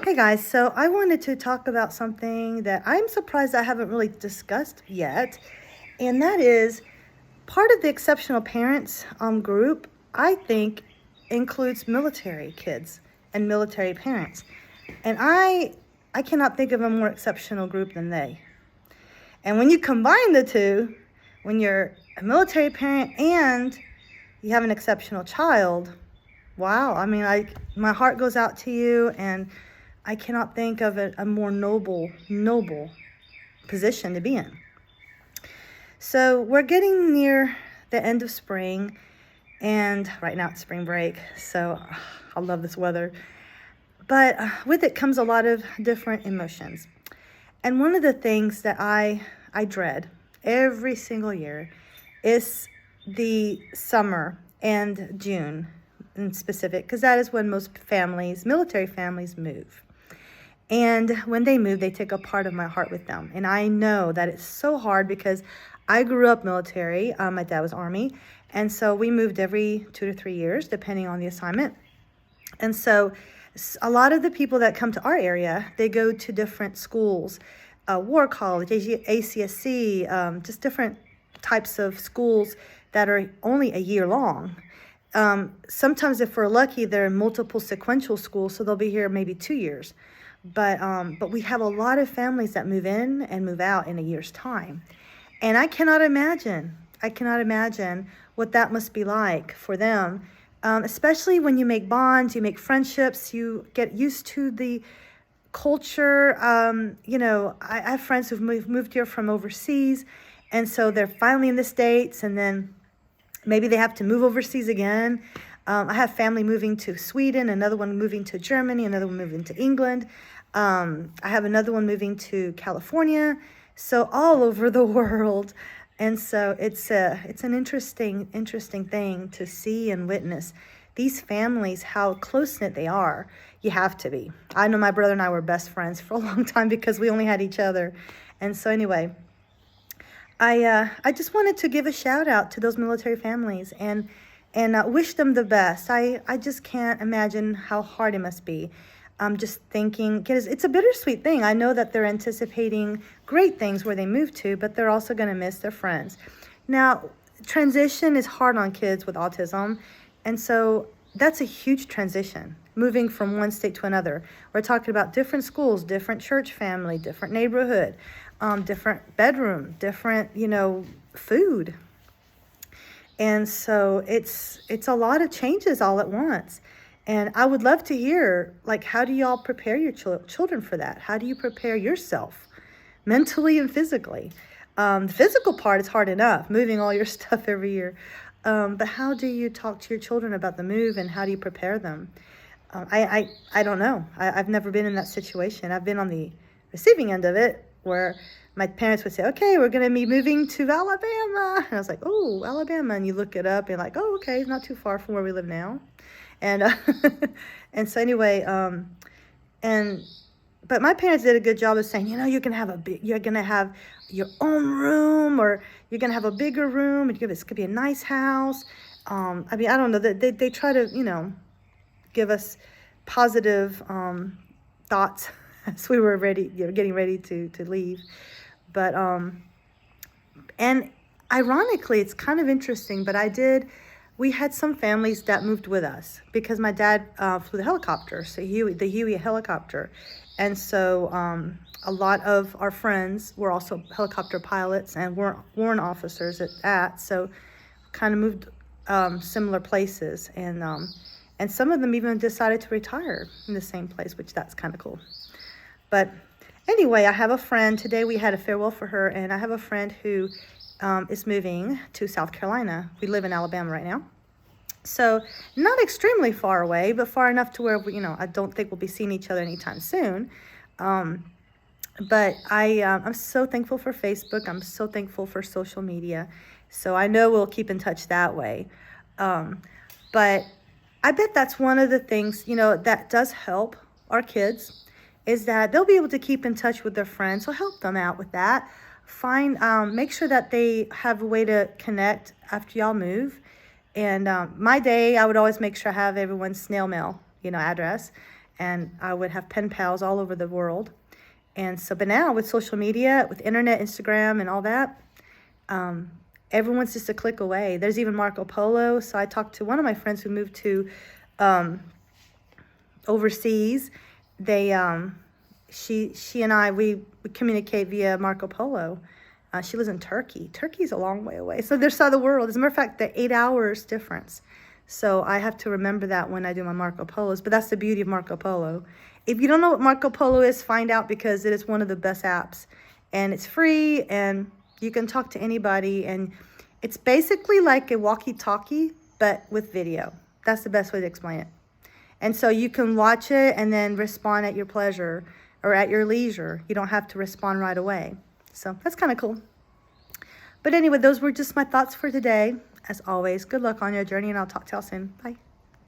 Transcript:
Hey guys, so I wanted to talk about something that I'm surprised I haven't really discussed yet, and that is part of the exceptional parents group, I think, includes military kids and military parents. And I cannot think of a more exceptional group than they. And when you combine the two, when you're a military parent and you have an exceptional child, wow, I mean, my heart goes out to you, and I cannot think of a more noble position to be in. So we're getting near the end of spring, and right now it's spring break, so I love this weather. But with it comes a lot of different emotions. And one of the things that I dread every single year is the summer and June in specific, because that is when most families, military families, move. And when they move, they take a part of my heart with them. And I know that it's so hard because I grew up military. My dad was Army. And so we moved every 2 to 3 years, depending on the assignment. And so a lot of the people that come to our area, they go to different schools, War College, ACSC, just different types of schools that are only a year long. Sometimes if we're lucky, they're in multiple sequential schools, so they'll be here maybe 2 years. But we have a lot of families that move in and move out in a year's time. And I cannot imagine what that must be like for them, especially when you make bonds, you make friendships, you get used to the culture. I have friends who've moved here from overseas, and so they're finally in the States, and then maybe they have to move overseas again. I have family moving to Sweden, another one moving to Germany, another one moving to England. I have another one moving to California. So all over the world. And so it's an interesting thing to see and witness. These families, how close-knit they are. You have to be. I know my brother and I were best friends for a long time because we only had each other. And so anyway, I just wanted to give a shout out to those military families and wish them the best. I just can't imagine how hard it must be. I'm just thinking, because it's a bittersweet thing. I know that they're anticipating great things where they move to, but they're also going to miss their friends. Now, transition is hard on kids with autism, and so that's a huge transition, moving from one state to another. We're talking about different schools, different church family, different neighborhood, different bedroom, different, food. And so it's a lot of changes all at once. And I would love to hear, how do y'all prepare your children for that? How do you prepare yourself mentally and physically? The physical part is hard enough, moving all your stuff every year. But how do you talk to your children about the move, and how do you prepare them? I don't know. I've never been in that situation. I've been on the receiving end of it, where my parents would say, okay, we're going to be moving to Alabama. And I was like, oh, Alabama. And you look it up and oh, okay, it's not too far from where we live now. And and so anyway, but my parents did a good job of saying, you're gonna have your own room, or you're gonna have a bigger room, and this could be a nice house. I don't know, they try to give us positive thoughts as we were ready, getting ready to leave. But and ironically, it's kind of interesting, but we had some families that moved with us because my dad flew the helicopter, so the Huey helicopter. And so a lot of our friends were also helicopter pilots and warrant officers at that. So kind of moved similar places. And some of them even decided to retire in the same place, which that's kind of cool. But anyway, I have a friend. Today we had a farewell for her, and I have a friend who is moving to South Carolina. We live in Alabama right now. So not extremely far away, but far enough to where, I don't think we'll be seeing each other anytime soon. But I'm so thankful for Facebook. I'm so thankful for social media. So I know we'll keep in touch that way. But I bet that's one of the things, that does help our kids, is that they'll be able to keep in touch with their friends. So help them out with that. Make sure that they have a way to connect after y'all move. And my day, I would always make sure I have everyone's snail mail, address. and I would have pen pals all over the world. And so, but now with social media, with internet, Instagram, and all that, everyone's just a click away. There's even Marco Polo. So I talked to one of my friends who moved to overseas. They, she and I, we communicate via Marco Polo. She lives in Turkey. Turkey's a long way away. So there's side of the world. As a matter of fact, the 8 hours difference. So I have to remember that when I do my Marco Polos. But that's the beauty of Marco Polo. If you don't know what Marco Polo is, find out, because it is one of the best apps. And it's free, and you can talk to anybody. And it's basically like a walkie-talkie, but with video. That's the best way to explain it. And so you can watch it and then respond at your pleasure or at your leisure. You don't have to respond right away. So that's kind of cool. But anyway, those were just my thoughts for today. As always, good luck on your journey, and I'll talk to y'all soon. Bye.